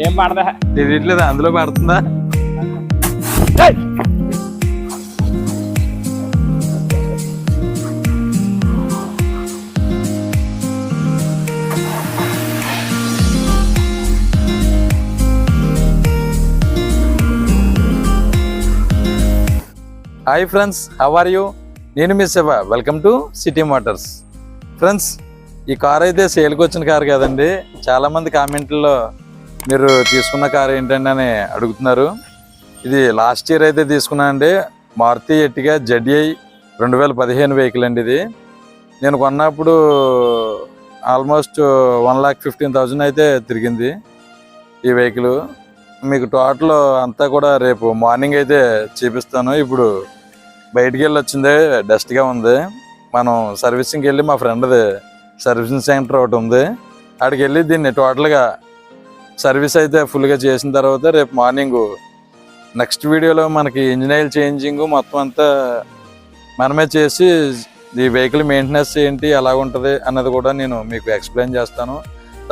ఏం పడదా తెలియట్లేదు, అందులో పడుతుందా? Hi friends, how are you? నేను మీ Shiva. Welcome to city motors. Friends, ఈ కార్ అయితే సేల్కి వచ్చిన కార్ కదండి. చాలామంది కామెంట్లో మీరు తీసుకున్న కార్ ఏంటండి అని అడుగుతున్నారు. ఇది లాస్ట్ ఇయర్ అయితే తీసుకున్నాను అండి. మారుతి ఎర్టిగా ZDI 2015 వెహికల్ అండి. ఇది నేను కొన్నప్పుడు ఆల్మోస్ట్ 1,15,000 అయితే తిరిగింది ఈ వెహికల్. మీకు టోటల్ అంతా కూడా రేపు మార్నింగ్ అయితే చూపిస్తాను. ఇప్పుడు బయటికి వెళ్ళి వచ్చింది, డస్ట్గా ఉంది. మనం సర్వీసింగ్కి వెళ్ళి, మా ఫ్రెండ్ది సర్వీసింగ్ సెంటర్ ఒకటి ఉంది, అక్కడికి వెళ్ళి దీన్ని టోటల్గా సర్వీస్ అయితే ఫుల్గా చేసిన తర్వాత రేపు మార్నింగ్ నెక్స్ట్ వీడియోలో మనకి ఇంజిన్ ఆయిల్ చేంజింగ్ మొత్తం అంతా మనమే చేసి ఈ వెహికల్ మెయింటెనెన్స్ ఏంటి, ఎలా ఉంటుంది అన్నది కూడా నేను మీకు ఎక్స్ప్లెయిన్ చేస్తాను.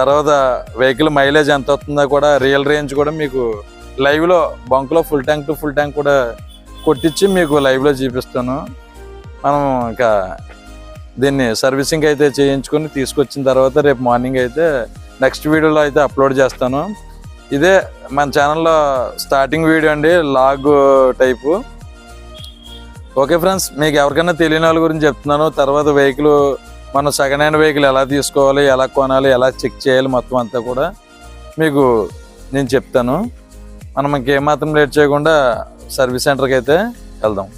తర్వాత వెహికల్ మైలేజ్ ఎంత వస్తుందో కూడా, రియల్ రేంజ్ కూడా మీకు లైవ్లో బంక్లో full tank to full tank కూడా కొట్టించి మీకు లైవ్లో చూపిస్తాను. మనం ఇంకా దీన్ని సర్వీసింగ్ అయితే చేయించుకొని తీసుకొచ్చిన తర్వాత రేపు మార్నింగ్ అయితే నెక్స్ట్ వీడియోలో అయితే అప్లోడ్ చేస్తాను. ఇదే మన ఛానల్లో స్టార్టింగ్ వీడియో అండి, లాగ్ టైపు. ఓకే ఫ్రెండ్స్, మీకు ఎవరికైనా తెలియని వాళ్ళ గురించి చెప్తున్నాను. తర్వాత వెహికల్ మనం సెకండ్ హ్యాండ్ వెహికల్ ఎలా తీసుకోవాలి, ఎలా కొనాలి, ఎలా చెక్ చేయాలి మొత్తం అంతా కూడా మీకు నేను చెప్తాను. మనం ఇంకేమాత్రం లేట్ చేయకుండా సర్వీస్ సెంటర్కి అయితే వెళ్దాం.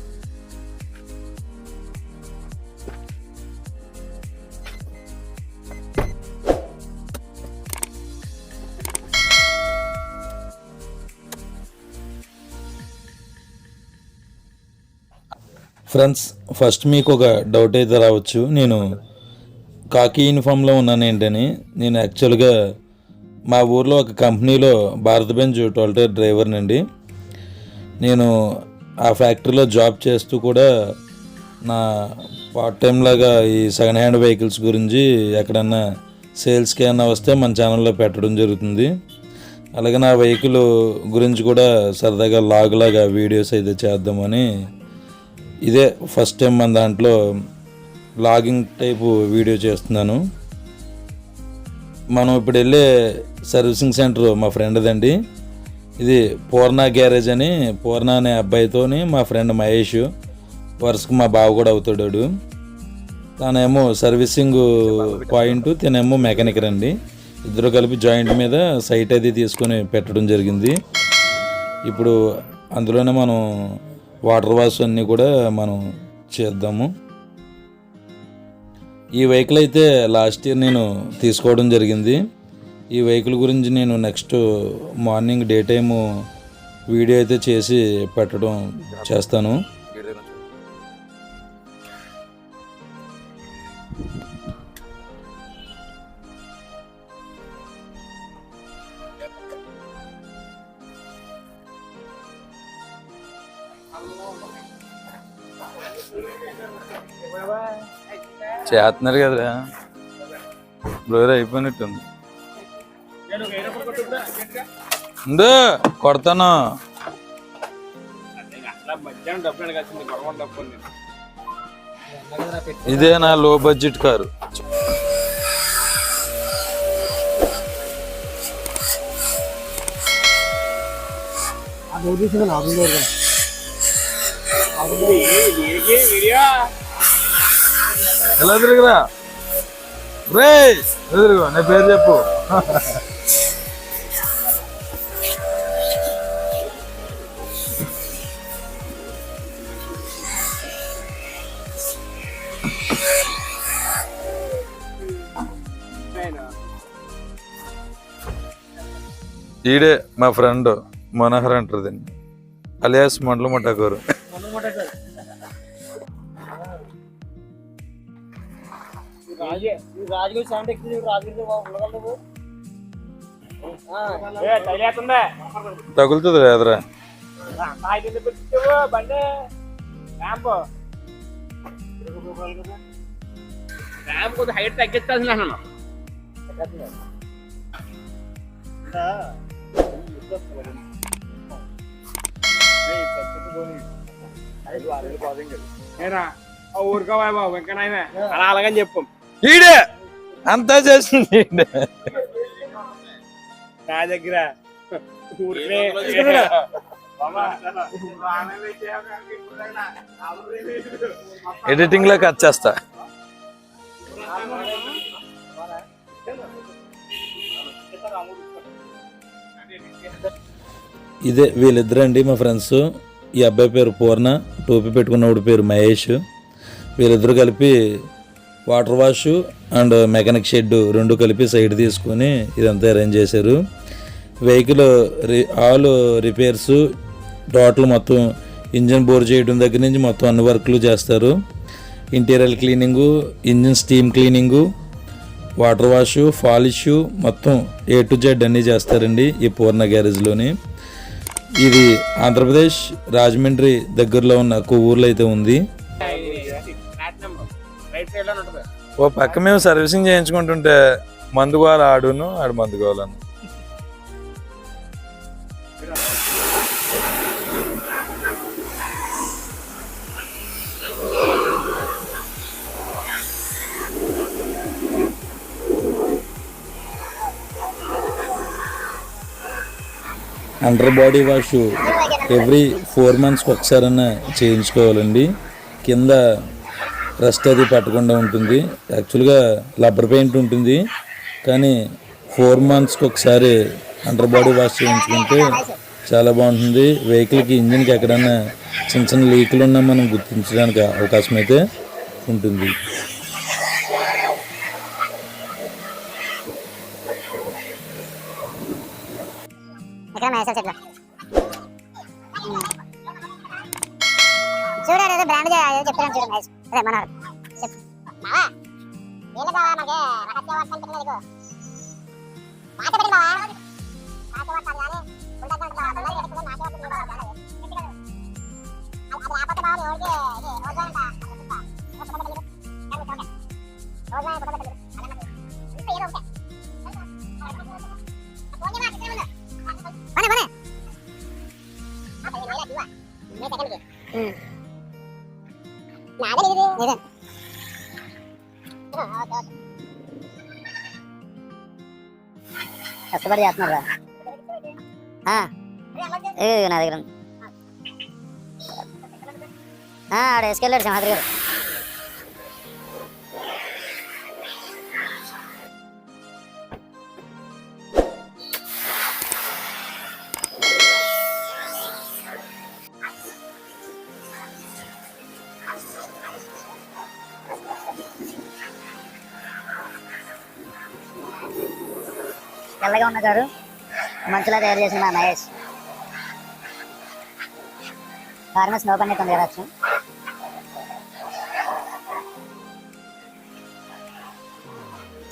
ఫ్రెండ్స్, ఫస్ట్ మీకు ఒక డౌట్ అయితే రావచ్చు, నేను కాకి యూనిఫామ్లో ఉన్నాను ఏంటని. నేను యాక్చువల్గా మా ఊర్లో ఒక కంపెనీలో భారత్ బెంజ్ 12 టైర్ డ్రైవర్నండి. నేను ఆ ఫ్యాక్టరీలో జాబ్ చేస్తూ కూడా నా పార్ట్ టైం లాగా ఈ సెకండ్ హ్యాండ్ వెహికల్స్ గురించి ఎక్కడన్నా సేల్స్కి ఏమన్నా వస్తే మన ఛానల్లో పెట్టడం జరుగుతుంది. అలాగే నా వెహికల్ గురించి కూడా సరదాగా లాగ్ లాగా వీడియోస్ అయితే చేద్దామని, ఇదే ఫస్ట్ టైం మన దాంట్లో లాగింగ్ టైపు వీడియో చేస్తున్నాను. మనం ఇప్పుడు వెళ్ళే సర్వీసింగ్ సెంటర్ మా ఫ్రెండ్దండి. ఇది పూర్ణ గ్యారేజ్ అని, పూర్ణ అనే అబ్బాయితోని మా ఫ్రెండ్ మహేష్, వరుసకు మా బావ కూడా అవుతాడు. తనేమో సర్వీసింగ్ పాయింట్, తనేమో మెకానిక్ రండి. ఇద్దరు కలిపి జాయింట్ మీద సైట్ అది తీసుకొని పెట్టడం జరిగింది. ఇప్పుడు అందులోనే మనం వాటర్ వాష్ అన్నీ కూడా మనం చేద్దాము. ఈ వెహికల్ అయితే లాస్ట్ ఇయర్ నేను తీసుకోవడం జరిగింది. ఈ వెహికల్ గురించి నేను next morning day time video అయితే చేసి పెట్టడం చేస్తాను. చేస్తున్నారు కదరా బ్రోర్, అయిపోయినట్టుంది. కొడతాను. ఇదే నా లో బడ్జెట్ కారు. ఎలా తిరుగురా రే, ఎదురుగో నీ పేరు చెప్పు. ఈడే మా ఫ్రెండ్ మనోహర్ అంటారు దీన్ని, అలియాస్ మండల ముఠాకూరు. తగులుతుంది లేదరా. హైట్ తగ్గించాల్సిన ఊరుకోవా బాబు ఇంకా నాయన అలా అలాగని చెప్పు. ఈడే అంతా చేస్తుంది నా దగ్గర ఎడిటింగ్ లో కట్ చేస్తా. ఇదే వీళ్ళిద్దరండి మా ఫ్రెండ్స్. ఈ అబ్బాయి పేరు పూర్ణ, టోపీ పెట్టుకున్నవాడి పేరు మహేష్. వీళ్ళిద్దరూ కలిపి water wash and mechanic shed రెండు కలిపి సైడ్ తీసుకొని ఇదంతా అరేంజ్ చేశారు. వెహికల్ ఆల్ రిపేర్స్ టోటల్ మొత్తం ఇంజిన్ బోర్ చేయడం దగ్గర నుంచి మొత్తం అన్ని వర్క్లు చేస్తారు. Interior cleaning, engine steam cleaning, water wash, polish మొత్తం A to Z అన్నీ చేస్తారండి ఈ పూర్ణ గ్యారేజ్లోని. ఇది ఆంధ్రప్రదేశ్ రాజమండ్రి దగ్గరలో ఉన్న ఊర్లో అయితే ఉంది. ఓ పక్క మేము సర్వీసింగ్ చేయించుకుంటుంటే మందు కావాలి ఆడు మందు కావాలను. అండర్ బాడీ వాష్ ఎవ్రీ 4 monthsకి ఒకసారైనా చేయించుకోవాలండి. కింద రస్ట్ అది పట్టకుండా ఉంటుంది. యాక్చువల్గా రబ్బర్ పెయింట్ ఉంటుంది, కానీ 4 monthsకి ఒకసారి అండర్ బాడీ వాష్ చేయించుకుంటే చాలా బాగుంటుంది. వెహికల్కి ఇంజిన్కి ఎక్కడైనా చిన్న చిన్న లీకులు ఉన్నా మనం గుర్తించడానికి అవకాశం అయితే ఉంటుంది. చూడండి ఏదో బ్రాండ్ చెప్తాను చూడండి. అదే మన చెప్పు బావా ఏల బావా మనకి రహస్య వార్త అంటే నీకు మాట పెట్టి బావా రహస్య వార్త కానీ ఉండదంట బావా అందరూ చెప్తున్నా నాకే వస్తుంది బావా అది ఆపత బావా ఎవరికి ఇది రోజంట రోజా పడబెట్టాలి అన్నమాట ఇంత ఏదో ఒకటే పోనీ మాట ఇక్కడే ఉండు బనే బనే అప్పుడు నేను ఇలా దివా నే సెకండ్ కి నాదే ఇది ఇదే కష్టపడి చేస్తున్నారా? నా దగ్గర ఆడ వేసుకెళ్ళాడు సింహాద్రి గారు. తెల్లగా ఉన్న కారు మంచులా తయారు చేసిన మా మహేష్. కారు మీద స్నో పన్నెట్ ఉంది కదా.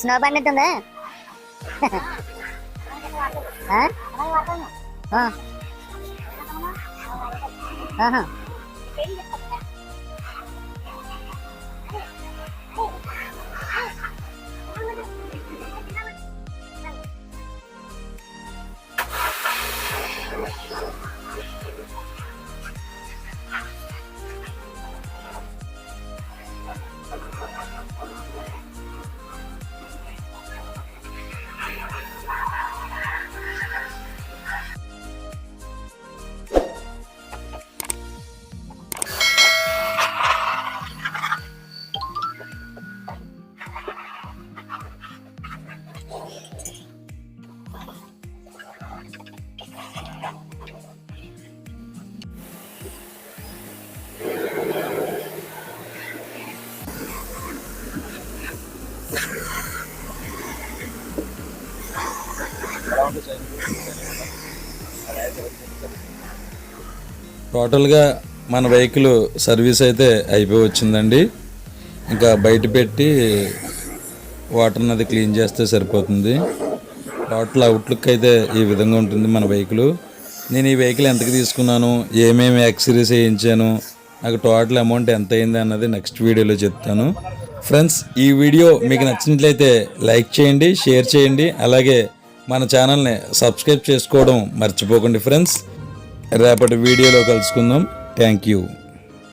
స్నో పన్నెట్ ఉందా? టోటల్గా మన వెహికల్ సర్వీస్ అయితే అయిపోయి వచ్చిందండి. ఇంకా బయట పెట్టి వాటర్ అది క్లీన్ చేస్తే సరిపోతుంది. టోటల్ అవుట్లుక్ అయితే ఈ విధంగా ఉంటుంది మన వెహికల్. నేను ఈ వెహికల్ ఎంతకు తీసుకున్నాను, ఏమేమి యాక్సరీస్ వేయించాను, నాకు టోటల్ అమౌంట్ ఎంత అయింది అన్నది నెక్స్ట్ వీడియోలో చెప్తాను. ఫ్రెండ్స్, ఈ వీడియో మీకు నచ్చినట్లయితే లైక్ చేయండి, షేర్ చేయండి, అలాగే మన ఛానల్ని సబ్స్క్రైబ్ చేసుకోవడం మర్చిపోకండి ఫ్రెండ్స్. రేపటి వీడియోలో కలుసుకుందాం. Thank you.